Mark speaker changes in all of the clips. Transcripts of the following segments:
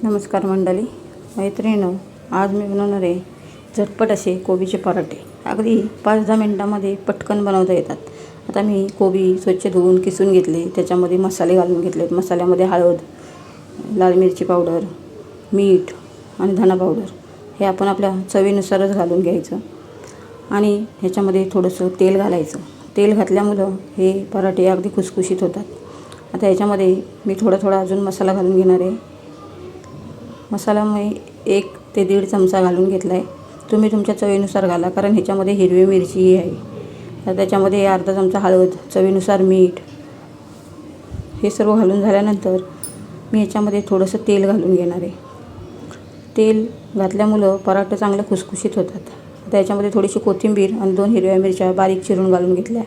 Speaker 1: नमस्कार मंडळी, मैत्रिणींनो, आज मी बनवणार आहे झटपट असे कोबीचे पराठे। अगदी 5-10 मिनिटांमध्ये पटकन बनवता येतात। आता मी कोबी स्वच्छ धुवून किसून घेतले, त्याच्यामध्ये मसाले घालून घेतलेत। मसाल्यामध्ये हळद, लाल मिरची पावडर, मीठ आणि धना पावडर हे आपण आपल्या चवीनुसारच घालून घ्यायचं आणि ह्याच्यामध्ये थोडंसं तेल घालायचं। तेल घातल्यामुळे हे पराठे अगदी खुसखुशीत होतात। आता ह्याच्यामध्ये मी थोडा अजून मसाला घालून घेणार आहे। मसाला मी 1 ते 1.5 चमचा घालून घेतला आहे। तुम्ही तुमच्या चवीनुसार घाला, कारण ह्याच्यामध्ये हिरवी मिरचीही आहे। तर त्याच्यामध्ये अर्धा चमचा हळद, चवीनुसार मीठ हे सर्व घालून झाल्यानंतर मी ह्याच्यामध्ये थोडंसं तेल घालून घेणार आहे। तेल घातल्यामुळे पराठे चांगले खुसखुशीत होतात। आता ह्याच्यामध्ये थोडीशी कोथिंबीर आणि 2 हिरव्या मिरच्या बारीक चिरून घालून घेतल्या।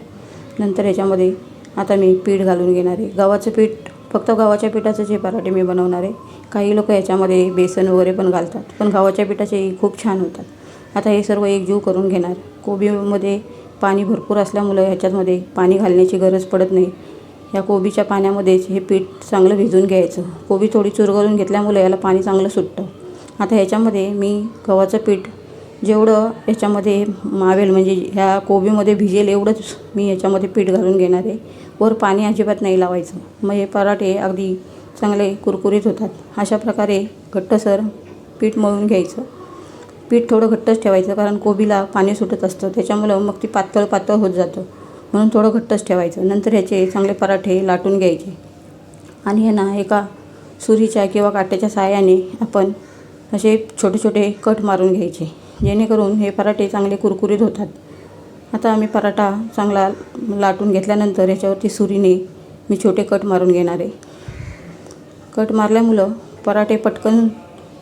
Speaker 1: नंतर ह्याच्यामध्ये आता मी पीठ घालून घेणार आहे। गव्हाचं पीठ, फक्त गव्हाच्या पिठाचे जे पराठे मी बनवणार आहे। काही लोक याच्यामध्ये बेसन वगैरे पण घालतात, पण गव्हाच्या पिठाचेही खूप छान होतात। आता हे सर्व एकजीव करून घेणार। कोबीमध्ये पाणी भरपूर असल्यामुळे ह्याच्यामध्ये पाणी घालण्याची गरज पडत नाही। या कोबीच्या पाण्यामध्येच हे पीठ चांगलं भिजवून घ्यायचं। कोबी थोडी चुरगळून घेतल्यामुळे याला पाणी चांगलं सुटतं। आता ह्याच्यामध्ये मी गव्हाचं पीठ जेवढं याच्यामध्ये मावेल, म्हणजे ह्या कोबीमध्ये भिजेल एवढंच मी याच्यामध्ये पीठ घालून घेणार आहे। वर पाणी अजिबात नाही लावायचं, मग हे पराठे अगदी चांगले कुरकुरीत होतात। अशा प्रकारे घट्टसर पीठ मळून घ्यायचं। पीठ थोडं घट्टच ठेवायचं, कारण कोबीला पाणी सुटत असतं, त्याच्यामुळं मग ती पातळ होत जातं, म्हणून थोडं घट्टच ठेवायचं। नंतर ह्याचे चांगले पराठे लाटून घ्यायचे आणि हे ना एका सुरीच्या किंवा काट्याच्या साहाय्याने आपण असे छोटे कट मारून घ्यायचे, जेणेकरून हे पराठे चांगले कुरकुरीत होतात। आता आम्ही पराठा चांगला लाटून घेतल्यानंतर ह्याच्यावरती सुरीने मी छोटे कट मारून घेणार आहे। कट मारल्यामुळं पराठे पटकन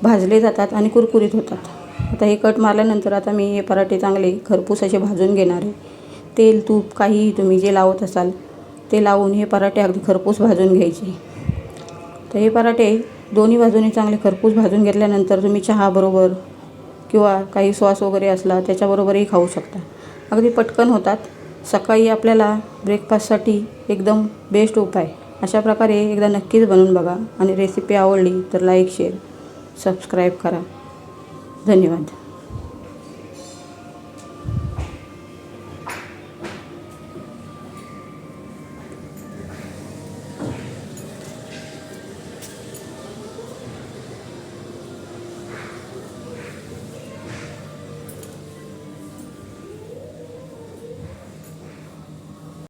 Speaker 1: भाजले जातात आणि कुरकुरीत होतात। आता हे कट मारल्यानंतर आता मी हे पराठे चांगले खरपूस असे भाजून घेणार आहे। तेल, तूप काहीही तुम्ही जे लावत असाल ते लावून हे पराठे अगदी खरपूस भाजून घ्यायचे। तर हे पराठे दोन्ही बाजूने चांगले खरपूस भाजून घेतल्यानंतर तुम्ही चहाबरोबर किंवा काही सॉस वगैरे असला त्याच्याबरोबरही खाऊ शकता। अगदी पटकन होतात। सकाळी आपल्याला ब्रेकफास्टसाठी एकदम बेस्ट उपाय। अशा प्रकारे एकदा नक्कीच बनवून बघा आणि रेसिपी आवडली तर लाईक, शेअर, सबस्क्राईब करा। धन्यवाद।